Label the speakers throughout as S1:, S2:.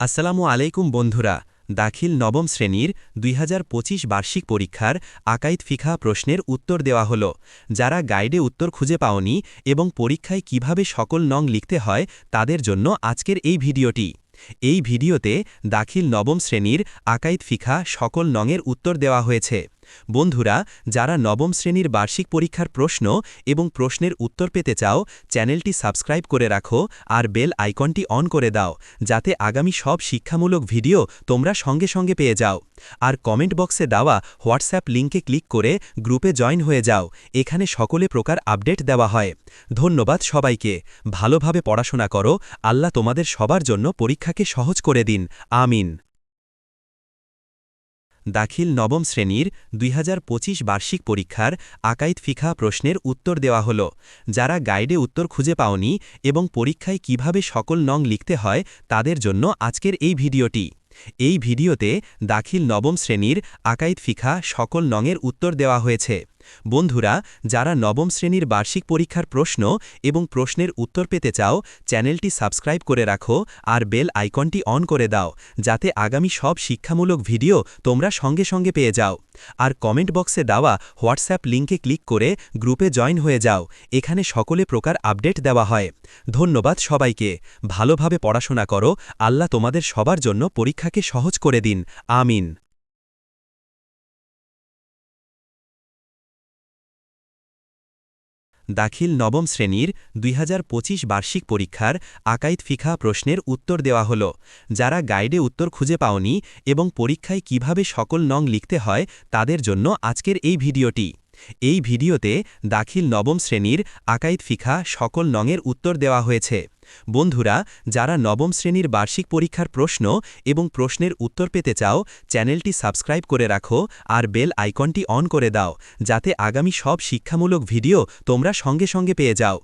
S1: আসসালামু আলাইকুম বন্ধুরা। দাখিল নবম শ্রেণীর ২০২৫ বার্ষিক পরীক্ষার আকাইদ ফিকহা প্রশ্নের উত্তর দেওয়া হলো। যারা গাইডে উত্তর খুঁজে পাওনি এবং পরীক্ষায় কিভাবে সকল নং লিখতে হয় তাদের জন্য আজকের এই ভিডিওটি। এই ভিডিওতে দাখিল নবম শ্রেণীর আকাইদ ফিকহা সকল নংয়ের উত্তর দেওয়া হয়েছে। বন্ধুরা, যারা নবম শ্রেণীর বার্ষিক পরীক্ষার প্রশ্ন এবং প্রশ্নের উত্তর পেতে চাও, চ্যানেলটি সাবস্ক্রাইব করে রাখো আর বেল আইকনটি অন করে দাও, যাতে আগামী সব শিক্ষামূলক ভিডিও তোমরা সঙ্গে সঙ্গে পেয়ে যাও। আর কমেন্ট বক্সে দেওয়া হোয়াটসঅ্যাপ লিঙ্কে ক্লিক করে গ্রুপে জয়েন হয়ে যাও। এখানে সকলে প্রকার আপডেট দেওয়া হয়। ধন্যবাদ সবাইকে। ভালোভাবে পড়াশোনা করো। আল্লাহ তোমাদের সবার জন্য পরীক্ষাকে সহজ করে দিন। আমিন। দাখিল নবম শ্রেণীর ২০২৫ বার্ষিক পরীক্ষার আকাইদ ফিকহা প্রশ্নের উত্তর দেওয়া হলো। যারা গাইডে উত্তর খুঁজে পাওনি এবং পরীক্ষায় কিভাবে সকল নং লিখতে হয় তাদের জন্য আজকের এই ভিডিওটি। এই ভিডিওতে দাখিল নবম শ্রেণীর আকাইদ ফিকহা সকল নংয়ের উত্তর দেওয়া হয়েছে। বন্ধুরা, যারা নবম শ্রেণীর বার্ষিক পরীক্ষার প্রশ্ন এবং প্রশ্নের উত্তর পেতে চাও, চ্যানেলটি সাবস্ক্রাইব করে রাখো আর বেল আইকনটি অন করে দাও, যাতে আগামী সব শিক্ষামূলক ভিডিও তোমরা সঙ্গে সঙ্গে পেয়ে যাও। আর কমেন্ট বক্সে দেওয়া হোয়াটসঅ্যাপ লিঙ্কে ক্লিক করে গ্রুপে জয়েন হয়ে যাও। এখানে সকলে প্রকার আপডেট দেওয়া হয়। ধন্যবাদ সবাইকে। ভালোভাবে পড়াশোনা করো। আল্লাহ তোমাদের সবার জন্য পরীক্ষাকে সহজ করে দিন। আমিন। দাখিল নবম শ্রেণীর ২০২৫ বার্ষিক পরীক্ষার আকাইদ ফিকহা প্রশ্নের উত্তর দেওয়া হলো। যারা গাইডে উত্তর খুঁজে পাওনি এবং পরীক্ষায় কিভাবে সকল নং লিখতে হয় তাদের জন্য আজকের এই ভিডিওটি। এই ভিডিওতে দাখিল নবম শ্রেণীর আকাইদ ফিকহা সকল নংয়ের উত্তর দেওয়া হয়েছে। বন্ধুরা, যারা নবম শ্রেণীর বার্ষিক পরীক্ষার প্রশ্ন এবং প্রশ্নের উত্তর পেতে চাও, চ্যানেলটি সাবস্ক্রাইব করে রাখো আর বেল আইকনটি অন করে দাও, যাতে আগামী সব শিক্ষামূলক ভিডিও তোমরা সঙ্গে সঙ্গে পেয়ে যাও।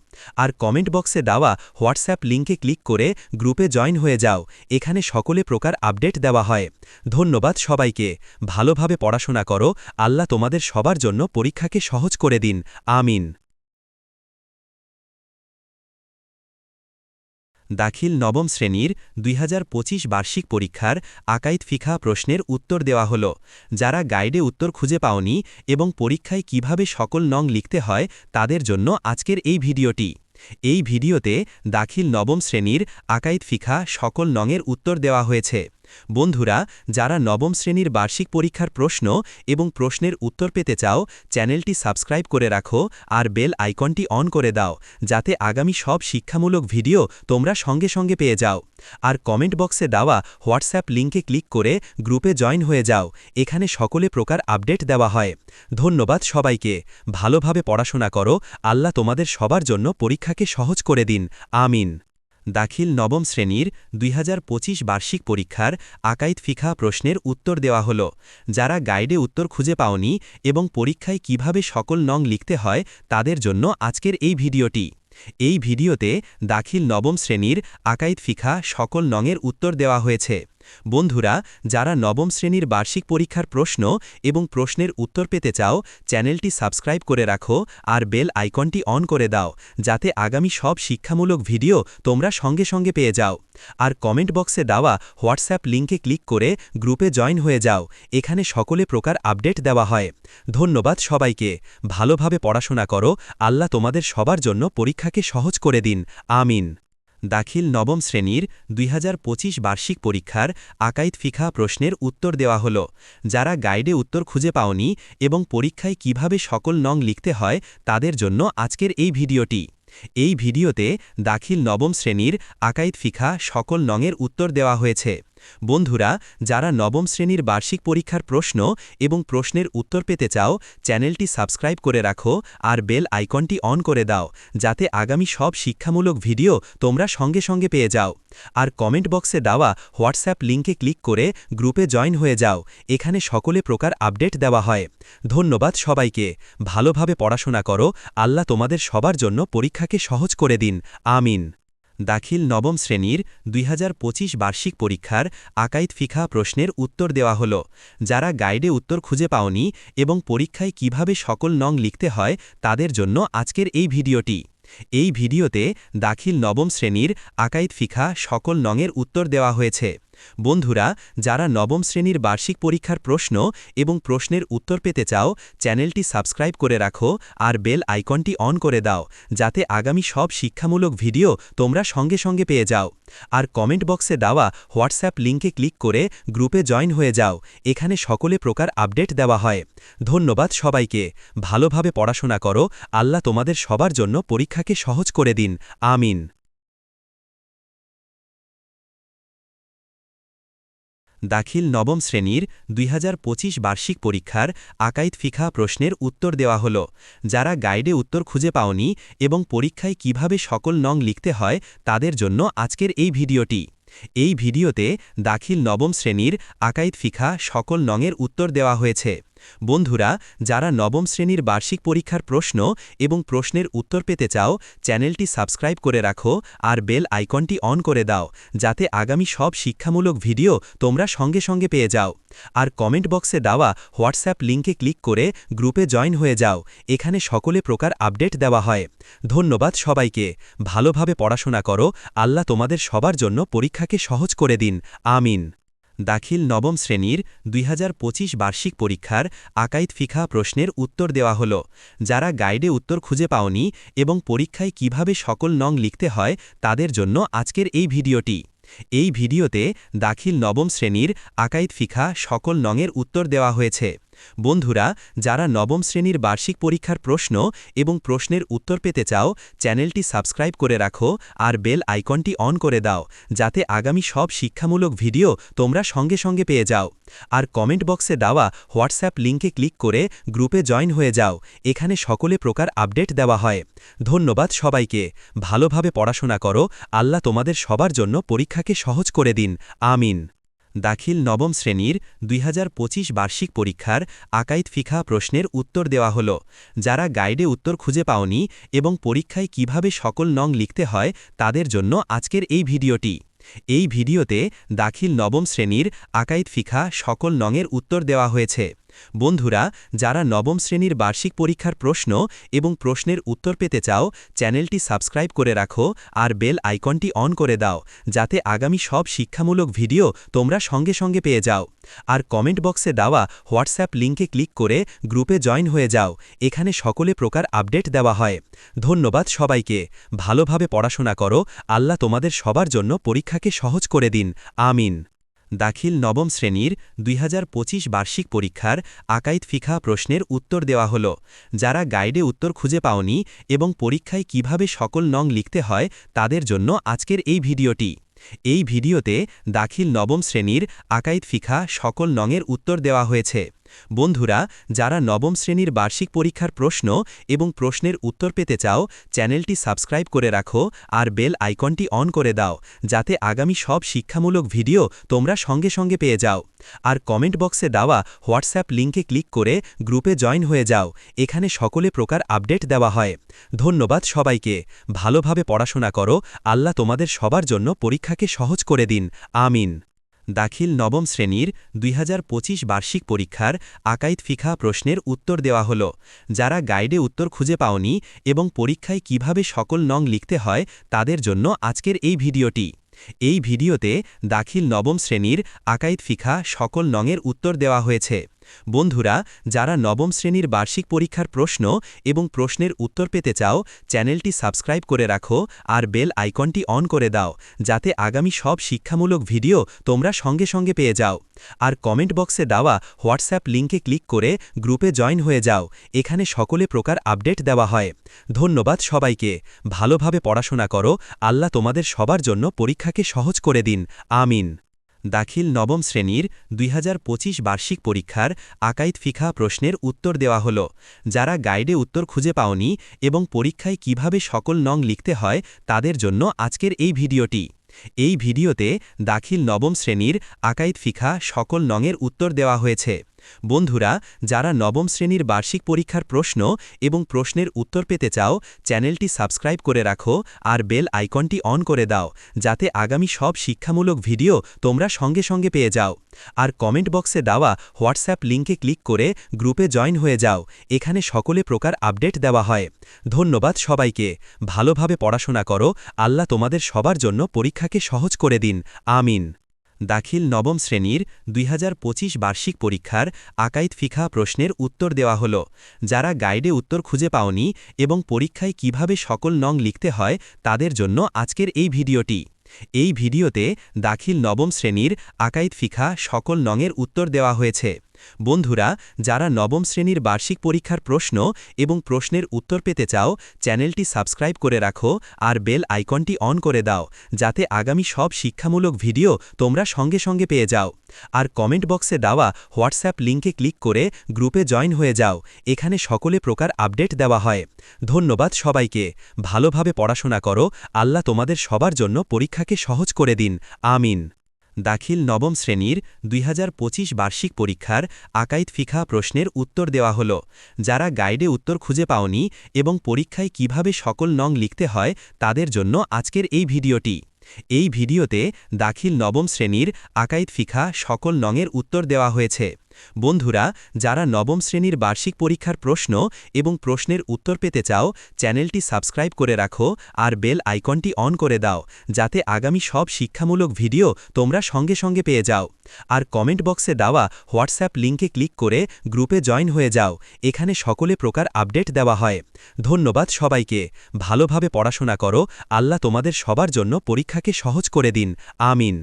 S1: আর কমেন্ট বক্সে দেওয়া হোয়াটসঅ্যাপ লিঙ্কে ক্লিক করে গ্রুপে জয়েন হয়ে যাও। এখানে সকলে প্রকার আপডেট দেওয়া হয়। ধন্যবাদ সবাইকে। ভালোভাবে পড়াশোনা করো। আল্লাহ তোমাদের সবার জন্য পরীক্ষাকে সহজ করে দিন। আমিন। দাখিল নবম শ্রেণীর ২০২৫ বার্ষিক পরীক্ষার আকাইদ ফিকহা প্রশ্নের উত্তর দেওয়া হলো। যারা গাইডে উত্তর খুঁজে পাওনি এবং পরীক্ষায় কিভাবে সকল নং লিখতে হয় তাদের জন্য আজকের এই ভিডিওটি। এই ভিডিওতে দাখিল নবম শ্রেণীর আকাইদ ফিকহা সকল নংয়ের উত্তর দেওয়া হয়েছে। বন্ধুরা, যারা নবম শ্রেণীর বার্ষিক পরীক্ষার প্রশ্ন এবং প্রশ্নের উত্তর পেতে চাও, চ্যানেলটি সাবস্ক্রাইব করে রাখো আর বেল আইকনটি অন করে দাও, যাতে আগামী সব শিক্ষামূলক ভিডিও তোমরা সঙ্গে সঙ্গে পেয়ে যাও। আর কমেন্ট বক্সে দেওয়া হোয়াটসঅ্যাপ লিঙ্কে ক্লিক করে গ্রুপে জয়েন হয়ে যাও। এখানে সকলে প্রকার আপডেট দেওয়া হয়। ধন্যবাদ সবাইকে। ভালোভাবে পড়াশোনা করো। আল্লাহ তোমাদের সবার জন্য পরীক্ষাকে সহজ করে দিন। আমিন। দাখিল নবম শ্রেণীর ২০২৫ বার্ষিক পরীক্ষার আকাইদ ফিকহা প্রশ্নের উত্তর দেওয়া হলো। যারা গাইডে উত্তর খুঁজে পাওনি এবং পরীক্ষায় কিভাবে সকল নং লিখতে হয় তাদের জন্য আজকের এই ভিডিওটি। এই ভিডিওতে দাখিল নবম শ্রেণীর আকাইদ ফিকহা সকল নংয়ের উত্তর দেওয়া হয়েছে। বন্ধুরা, যারা নবম শ্রেণীর বার্ষিক পরীক্ষার প্রশ্ন এবং প্রশ্নের উত্তর পেতে চাও, চ্যানেলটি সাবস্ক্রাইব করে রাখো আর বেল আইকনটি অন করে দাও, যাতে আগামী সব শিক্ষামূলক ভিডিও তোমরা সঙ্গে সঙ্গে পেয়ে যাও। আর কমেন্ট বক্সে দেওয়া হোয়াটসঅ্যাপ লিঙ্কে ক্লিক করে গ্রুপে জয়েন হয়ে যাও। এখানে সকলে প্রকার আপডেট দেওয়া হয়। ধন্যবাদ সবাইকে। ভালোভাবে পড়াশোনা করো। আল্লাহ তোমাদের সবার জন্য পরীক্ষাকে সহজ করে দিন। আমিন। দাখিল নবম শ্রেণীর ২০২৫ বার্ষিক পরীক্ষার আকাইদ ফিকহা প্রশ্নের উত্তর দেওয়া হলো। যারা গাইডে উত্তর খুঁজে পাওনি এবং পরীক্ষায় কিভাবে সকল নং লিখতে হয় তাদের জন্য আজকের এই ভিডিওটি। এই ভিডিওতে দাখিল নবম শ্রেণীর আকাইদ ফিকহা সকল নংয়ের উত্তর দেওয়া হয়েছে। বন্ধুরা, যারা নবম শ্রেণীর বার্ষিক পরীক্ষার প্রশ্ন এবং প্রশ্নের উত্তর পেতে চাও, চ্যানেলটি সাবস্ক্রাইব করে রাখো আর বেল আইকনটি অন করে দাও, যাতে আগামী সব শিক্ষামূলক ভিডিও তোমরা সঙ্গে সঙ্গে পেয়ে যাও। আর কমেন্ট বক্সে দেওয়া হোয়াটসঅ্যাপ লিঙ্কে ক্লিক করে গ্রুপে জয়েন হয়ে যাও। এখানে সকলে প্রকার আপডেট দেওয়া হয়। ধন্যবাদ সবাইকে। ভালোভাবে পড়াশোনা করো। আল্লাহ তোমাদের সবার জন্য পরীক্ষাকে সহজ করে দিন। আমিন। দাখিল নবম শ্রেণীর ২০২৫ বার্ষিক পরীক্ষার আকাইদ ফিকহা প্রশ্নের উত্তর দেওয়া হলো। যারা গাইডে উত্তর খুঁজে পাওনি এবং পরীক্ষায় কিভাবে সকল নং লিখতে হয় তাদের জন্য আজকের এই ভিডিওটি। এই ভিডিওতে দাখিল নবম শ্রেণীর আকাইদ ফিকহা সকল নংয়ের উত্তর দেওয়া হয়েছে। বন্ধুরা, যারা নবম শ্রেণীর বার্ষিক পরীক্ষার প্রশ্ন এবং প্রশ্নের উত্তর পেতে চাও, চ্যানেলটি সাবস্ক্রাইব করে রাখো আর বেল আইকনটি অন করে দাও, যাতে আগামী সব শিক্ষামূলক ভিডিও তোমরা সঙ্গে সঙ্গে পেয়ে যাও। আর কমেন্ট বক্সে দেওয়া হোয়াটসঅ্যাপ লিঙ্কে ক্লিক করে গ্রুপে জয়েন হয়ে যাও, এখানে সকলে প্রকার আপডেট দেওয়া হয়। ধন্যবাদ সবাইকে। ভালোভাবে পড়াশোনা করো, আল্লাহ তোমাদের সবার জন্য পরীক্ষাকে সহজ করে দিন। আমিন। দাখিল নবম শ্রেণীর 2025 বার্ষিক পরীক্ষার আকাইদ ফিকহ প্রশ্নের উত্তর দেওয়া হল। যারা গাইডে উত্তর খুঁজে পাওনি এবং পরীক্ষায় কিভাবে সকল নং লিখতে হয় তাদের জন্য আজকের এই ভিডিওটি। এই ভিডিওতে দাখিল নবম শ্রেণীর আকাইদ ফিকহ সকল নংয়ের উত্তর দেওয়া হয়েছে। বন্ধুরা, যারা নবম শ্রেণীর বার্ষিক পরীক্ষার প্রশ্ন এবং প্রশ্নের উত্তর পেতে চাও, চ্যানেলটি সাবস্ক্রাইব করে রাখো আর বেল আইকনটি অন করে দাও, যাতে আগামী সব শিক্ষামূলক ভিডিও তোমরা সঙ্গে সঙ্গে পেয়ে যাও। আর কমেন্ট বক্সে দেওয়া হোয়াটসঅ্যাপ লিঙ্কে ক্লিক করে গ্রুপে জয়েন হয়ে যাও, এখানে সকলে প্রকার আপডেট দেওয়া হয়। ধন্যবাদ সবাইকে। ভালোভাবে পড়াশোনা করো, আল্লাহ তোমাদের সবার জন্য পরীক্ষাকে সহজ করে দিন। আমিন। দাখিল নবম শ্রেণীর 2025 বার্ষিক পরীক্ষার আকাইদ ফিকহ প্রশ্নের উত্তর দেওয়া হল। যারা গাইডে উত্তর খুঁজে পাওনি এবং পরীক্ষায় কিভাবে সকল নং লিখতে হয় তাদের জন্য আজকের এই ভিডিওটি। এই ভিডিওতে দাখিল নবম শ্রেণীর আকাইদ ফিকহ সকল নংয়ের উত্তর দেওয়া হয়েছে। বন্ধুরা, যারা নবম শ্রেণীর বার্ষিক পরীক্ষার প্রশ্ন এবং প্রশ্নের উত্তর পেতে চাও, চ্যানেলটি সাবস্ক্রাইব করে রাখো আর বেল আইকনটি অন করে দাও, যাতে আগামী সব শিক্ষামূলক ভিডিও তোমরা সঙ্গে সঙ্গে পেয়ে যাও। আর কমেন্ট বক্সে দেওয়া হোয়াটসঅ্যাপ লিঙ্কে ক্লিক করে গ্রুপে জয়েন হয়ে যাও, এখানে সকলে প্রকার আপডেট দেওয়া হয়। ধন্যবাদ সবাইকে। ভালোভাবে পড়াশোনা করো, আল্লাহ তোমাদের সবার জন্য পরীক্ষাকে সহজ করে দিন। আমিন। দাখিল নবম শ্রেণীর 2025 বার্ষিক পরীক্ষার আকাইদ ফিকহ প্রশ্নের উত্তর দেওয়া হল। যারা গাইডে উত্তর খুঁজে পাওনি এবং পরীক্ষায় কিভাবে সকল নং লিখতে হয় তাদের জন্য আজকের এই ভিডিওটি। এই ভিডিওতে দাখিল নবম শ্রেণীর আকাইদ ফিকহ সকল নংয়ের উত্তর দেওয়া হয়েছে। বন্ধুরা, যারা নবম শ্রেণীর বার্ষিক পরীক্ষার প্রশ্ন এবং প্রশ্নের উত্তর পেতে চাও, চ্যানেলটি সাবস্ক্রাইব করে রাখো আর বেল আইকনটি অন করে দাও, যাতে আগামী সব শিক্ষামূলক ভিডিও তোমরা সঙ্গে সঙ্গে পেয়ে যাও। আর কমেন্ট বক্সে দেওয়া হোয়াটসঅ্যাপ লিঙ্কে ক্লিক করে গ্রুপে জয়েন হয়ে যাও, এখানে সকলে প্রকার আপডেট দেওয়া হয়। ধন্যবাদ সবাইকে। ভালোভাবে পড়াশোনা করো, আল্লাহ তোমাদের সবার জন্য পরীক্ষাকে সহজ করে দিন। আমিন। দাখিল নবম শ্রেণীর 2025 বার্ষিক পরীক্ষার আকাইদ ফিকহ প্রশ্নের উত্তর দেওয়া হল। যারা গাইডে উত্তর খুঁজে পাওনি এবং পরীক্ষায় কিভাবে সকল নং লিখতে হয় তাদের জন্য আজকের এই ভিডিওটি। এই ভিডিওতে দাখিল নবম শ্রেণীর আকাইদ ফিকহ সকল নংয়ের উত্তর দেওয়া হয়েছে। বন্ধুরা, যারা নবম শ্রেণীর বার্ষিক পরীক্ষার প্রশ্ন এবং প্রশ্নের উত্তর পেতে চাও, চ্যানেলটি সাবস্ক্রাইব করে রাখো আর বেল আইকনটি অন করে দাও, যাতে আগামী সব শিক্ষামূলক ভিডিও তোমরা সঙ্গে সঙ্গে পেয়ে যাও। আর কমেন্ট বক্সে দেওয়া হোয়াটসঅ্যাপ লিঙ্কে ক্লিক করে গ্রুপে জয়েন হয়ে যাও, এখানে সকলে প্রকার আপডেট দেওয়া হয়। ধন্যবাদ সবাইকে। ভালোভাবে পড়াশোনা করো, আল্লাহ তোমাদের সবার জন্য পরীক্ষাকে সহজ করে দিন। আমিন। দাখিল নবম শ্রেণীর 2025 বার্ষিক পরীক্ষার আকাইদ ফিকহ প্রশ্নের উত্তর দেওয়া হল। যারা গাইডে উত্তর খুঁজে পাওনি এবং পরীক্ষায় কিভাবে সকল নং লিখতে হয় তাদের জন্য আজকের এই ভিডিওটি। এই ভিডিওতে দাখিল নবম শ্রেণীর আকাইদ ফিকহ সকল নংয়ের উত্তর দেওয়া হয়েছে। বন্ধুরা, যারা নবম শ্রেণীর বার্ষিক পরীক্ষার প্রশ্ন এবং প্রশ্নের উত্তর পেতে চাও, চ্যানেলটি সাবস্ক্রাইব করে রাখো আর বেল আইকনটি অন করে দাও, যাতে আগামী সব শিক্ষামূলক ভিডিও তোমরা সঙ্গে সঙ্গে পেয়ে যাও। আর কমেন্ট বক্সে দেওয়া হোয়াটসঅ্যাপ লিঙ্কে ক্লিক করে গ্রুপে জয়েন হয়ে যাও, এখানে সকলে প্রকার আপডেট দেওয়া হয়। ধন্যবাদ সবাইকে। ভালোভাবে পড়াশোনা করো, আল্লাহ তোমাদের সবার জন্য পরীক্ষাকে সহজ করে দিন। আমিন। দাখিল নবম শ্রেণীর 2025 বার্ষিক পরীক্ষার আকাইদ ফিকহ প্রশ্নের উত্তর দেওয়া হল। যারা গাইডে উত্তর খুঁজে পাওনি এবং পরীক্ষায় কিভাবে সকল নং লিখতে হয় তাদের জন্য আজকের এই ভিডিওটি। এই ভিডিওতে দাখিল নবম শ্রেণীর আকাইদ ফিকহ সকল নংয়ের উত্তর দেওয়া হয়েছে। বন্ধুরা, যারা নবম শ্রেণীর বার্ষিক পরীক্ষার প্রশ্ন এবং প্রশ্নের উত্তর পেতে চাও, চ্যানেলটি সাবস্ক্রাইব করে রাখো আর বেল আইকনটি অন করে দাও, যাতে আগামী সব শিক্ষামূলক ভিডিও তোমরা সঙ্গে সঙ্গে পেয়ে যাও। আর কমেন্ট বক্সে দেওয়া হোয়াটসঅ্যাপ লিঙ্কে ক্লিক করে গ্রুপে জয়েন হয়ে যাও, এখানে সকলে প্রকার আপডেট দেওয়া হয়। ধন্যবাদ সবাইকে। ভালোভাবে পড়াশোনা করো, আল্লাহ তোমাদের সবার জন্য পরীক্ষাকে সহজ করে দিন। আমিন। দাখিল নবম শ্রেণীর ২০২৫ বার্ষিক পরীক্ষার আকাইদ ফিকহ প্রশ্নের উত্তর দেওয়া হল। যারা গাইডে উত্তর খুঁজে পাওনি এবং পরীক্ষায় কিভাবে সকল নং লিখতে হয় তাদের জন্য আজকের এই ভিডিওটি। এই ভিডিওতে দাখিল নবম শ্রেণীর আকাইদ ফিকহ সকল নংয়ের উত্তর দেওয়া হয়েছে। বন্ধুরা, যারা নবম শ্রেণীর বার্ষিক পরীক্ষার প্রশ্ন এবং প্রশ্নের উত্তর পেতে চাও, চ্যানেলটি সাবস্ক্রাইব করে রাখো আর বেল আইকনটি অন করে দাও, যাতে আগামী সব শিক্ষামূলক ভিডিও তোমরা সঙ্গে সঙ্গে পেয়ে যাও। আর কমেন্ট বক্সে দেওয়া হোয়াটসঅ্যাপ লিঙ্কে ক্লিক করে গ্রুপে জয়েন হয়ে যাও। এখানে সকলে প্রকার আপডেট দেওয়া হয়। ধন্যবাদ সবাইকে। ভালোভাবে পড়াশোনা করো। আল্লাহ তোমাদের সবার জন্য পরীক্ষাকে সহজ করে দিন। আমিন। দাখিল নবম শ্রেণীর ২০২৫ বার্ষিক পরীক্ষার আকাইদ ফিকহ প্রশ্নের উত্তর দেওয়া হল। যারা গাইডে উত্তর খুঁজে পাওনি এবং পরীক্ষায় কিভাবে সকল নং লিখতে হয় তাদের জন্য আজকের এই ভিডিওটি। এই ভিডিওতে দাখিল নবম শ্রেণীর আকাইদ ফিকহ সকল নংয়ের উত্তর দেওয়া হয়েছে। বন্ধুরা, যারা নবম শ্রেণীর বার্ষিক পরীক্ষার প্রশ্ন এবং প্রশ্নের উত্তর পেতে চাও, চ্যানেলটি সাবস্ক্রাইব করে রাখো আর বেল আইকনটি অন করে দাও, যাতে আগামী সব শিক্ষামূলক ভিডিও তোমরা সঙ্গে সঙ্গে পেয়ে যাও। আর কমেন্ট বক্সে দেওয়া হোয়াটসঅ্যাপ লিঙ্কে ক্লিক করে গ্রুপে জয়েন হয়ে যাও। এখানে সকলে প্রকার আপডেট দেওয়া হয়। ধন্যবাদ সবাইকে। ভালোভাবে পড়াশোনা করো। আল্লাহ তোমাদের সবার জন্য পরীক্ষাকে সহজ করে দিন। আমিন।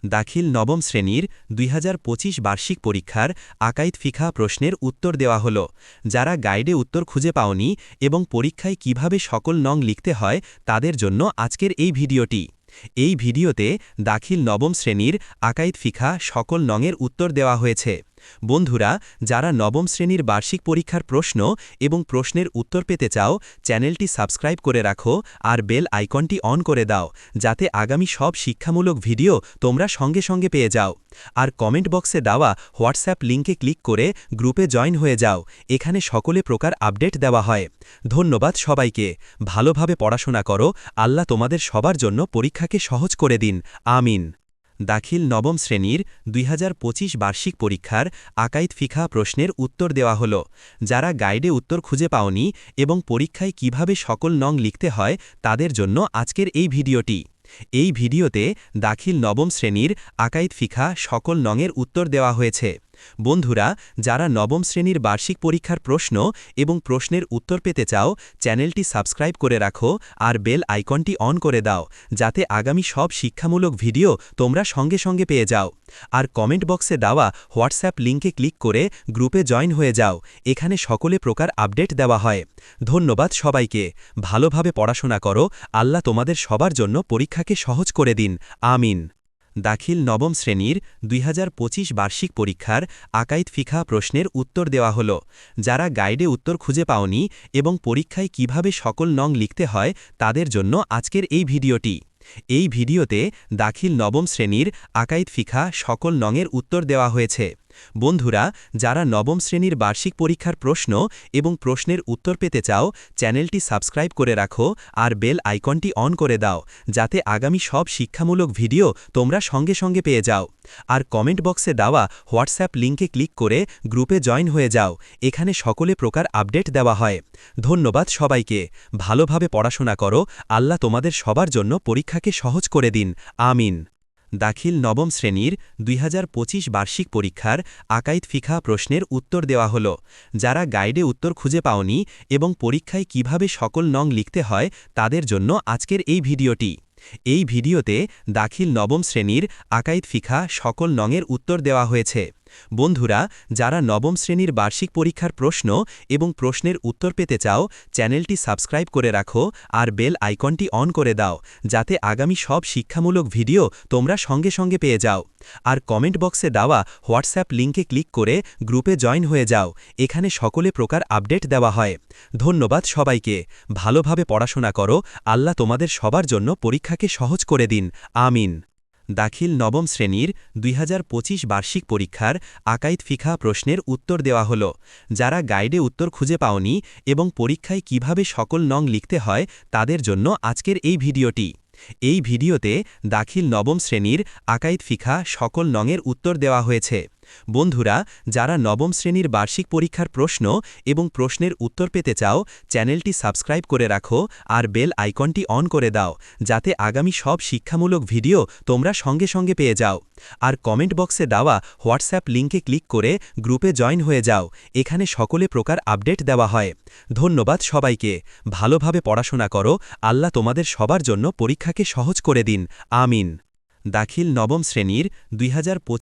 S1: দাখিল নবম শ্রেণীর ২০২৫ বার্ষিক পরীক্ষার আকাইদ ফিকহ প্রশ্নের উত্তর দেওয়া হল। যারা গাইডে উত্তর খুঁজে পাওনি এবং পরীক্ষায় কিভাবে সকল নং লিখতে হয় তাদের জন্য আজকের এই ভিডিওটি। এই ভিডিওতে দাখিল নবম শ্রেণীর আকাইদ ফিকহ সকল নংয়ের উত্তর দেওয়া হয়েছে। বন্ধুরা, যারা নবম শ্রেণীর বার্ষিক পরীক্ষার প্রশ্ন এবং প্রশ্নের উত্তর পেতে চাও, চ্যানেলটি সাবস্ক্রাইব করে রাখো আর বেল আইকনটি অন করে দাও, যাতে আগামী সব শিক্ষামূলক ভিডিও তোমরা সঙ্গে সঙ্গে পেয়ে যাও। আর কমেন্ট বক্সে দেওয়া হোয়াটসঅ্যাপ লিঙ্কে ক্লিক করে গ্রুপে জয়েন হয়ে যাও। এখানে সকলে প্রকার আপডেট দেওয়া হয়। ধন্যবাদ সবাইকে। ভালোভাবে পড়াশোনা করো। আল্লাহ তোমাদের সবার জন্য পরীক্ষাকে সহজ করে দিন। আমিন। দাখিল নবম শ্রেণীর ২০২৫ বার্ষিক পরীক্ষার আকাইদ ফিকহ প্রশ্নের উত্তর দেওয়া হল। যারা গাইডে উত্তর খুঁজে পাওনি এবং পরীক্ষায় কিভাবে সকল নং লিখতে হয় তাদের জন্য আজকের এই ভিডিওটি। এই ভিডিওতে দাখিল নবম শ্রেণীর আকাইদ ফিকহ সকল নংয়ের উত্তর দেওয়া হয়েছে। বন্ধুরা, যারা নবম শ্রেণীর বার্ষিক পরীক্ষার প্রশ্ন এবং প্রশ্নের উত্তর পেতে চাও, চ্যানেলটি সাবস্ক্রাইব করে রাখো আর বেল আইকনটি অন করে দাও, যাতে আগামী সব শিক্ষামূলক ভিডিও তোমরা সঙ্গে সঙ্গে পেয়ে যাও। আর কমেন্ট বক্সে দেওয়া হোয়াটসঅ্যাপ লিঙ্কে ক্লিক করে গ্রুপে জয়েন হয়ে যাও। এখানে সকলে প্রকার আপডেট দেওয়া হয়। ধন্যবাদ সবাইকে। ভালোভাবে পড়াশোনা করো। আল্লাহ তোমাদের সবার জন্য পরীক্ষাকে সহজ করে দিন। আমিন। দাখিল নবম শ্রেণীর ২০২৫ বার্ষিক পরীক্ষার আকাইদ ফিকহ প্রশ্নের উত্তর দেওয়া হল। যারা গাইডে উত্তর খুঁজে পাওনি এবং পরীক্ষায় কিভাবে সকল নং লিখতে হয় তাদের জন্য আজকের এই ভিডিওটি। এই ভিডিওতে দাখিল নবম শ্রেণীর আকাইদ ফিকহ সকল নংয়ের উত্তর দেওয়া হয়েছে। বন্ধুরা, যারা নবম শ্রেণীর বার্ষিক পরীক্ষার প্রশ্ন এবং প্রশ্নের উত্তর পেতে চাও, চ্যানেলটি সাবস্ক্রাইব করে রাখো আর বেল আইকনটি অন করে দাও, যাতে আগামী সব শিক্ষামূলক ভিডিও তোমরা সঙ্গে সঙ্গে পেয়ে যাও। আর কমেন্ট বক্সে দেওয়া হোয়াটসঅ্যাপ লিঙ্কে ক্লিক করে গ্রুপে জয়েন হয়ে যাও। এখানে সকলে প্রকার আপডেট দেওয়া হয়। ধন্যবাদ সবাইকে। ভালোভাবে পড়াশোনা করো। আল্লাহ তোমাদের সবার জন্য পরীক্ষাকে সহজ করে দিন। আমিন। দাখিল নবম শ্রেণীর ২০২৫ বার্ষিক পরীক্ষার আকাইদ ফিকহ প্রশ্নের উত্তর দেওয়া হল। যারা গাইডে উত্তর খুঁজে পাওনি এবং পরীক্ষায় কিভাবে সকল নং লিখতে হয় তাদের জন্য আজকের এই ভিডিওটি। এই ভিডিওতে দাখিল নবম শ্রেণীর আকাইদ ফিকহ সকল নংয়ের উত্তর দেওয়া হয়েছে। বন্ধুরা, যারা নবম শ্রেণীর বার্ষিক পরীক্ষার প্রশ্ন এবং প্রশ্নের উত্তর পেতে চাও, চ্যানেলটি সাবস্ক্রাইব করে রাখো আর বেল আইকনটি অন করে দাও, যাতে আগামী সব শিক্ষামূলক ভিডিও তোমরা সঙ্গে সঙ্গে পেয়ে যাও। আর কমেন্ট বক্সে দেওয়া হোয়াটসঅ্যাপ লিঙ্কে ক্লিক করে গ্রুপে জয়েন হয়ে যাও। এখানে সকলে প্রকার আপডেট দেওয়া হয়। ধন্যবাদ সবাইকে। ভালোভাবে পড়াশোনা করো। আল্লাহ তোমাদের সবার জন্য পরীক্ষাকে সহজ করে দিন। আমিন। দাখিল নবম শ্রেণীর ২০২৫ বার্ষিক পরীক্ষার আকাইদ ফিকহ প্রশ্নের উত্তর দেওয়া হল। যারা গাইডে উত্তর খুঁজে পাওনি এবং পরীক্ষায় কিভাবে সকল নং লিখতে হয় তাদের জন্য আজকের এই ভিডিওটি। এই ভিডিওতে দাখিল নবম শ্রেণীর আকাইদ ফিকহ সকল নংয়ের উত্তর দেওয়া হয়েছে। বন্ধুরা, যারা নবম শ্রেণীর বার্ষিক পরীক্ষার প্রশ্ন এবং প্রশ্নের উত্তর পেতে চাও, চ্যানেলটি সাবস্ক্রাইব করে রাখো আর বেল আইকনটি অন করে দাও, যাতে আগামী সব শিক্ষামূলক ভিডিও তোমরা সঙ্গে সঙ্গে পেয়ে যাও। আর কমেন্ট বক্সে দেওয়া হোয়াটসঅ্যাপ লিঙ্কে ক্লিক করে গ্রুপে জয়েন হয়ে যাও, এখানে সকলে প্রকার আপডেট দেওয়া হয়। ধন্যবাদ সবাইকে। ভালোভাবে পড়াশোনা করো, আল্লাহ তোমাদের সবার জন্য পরীক্ষাকে সহজ করে দিন। আমিন। দাখিল নবম শ্রেণীর 2025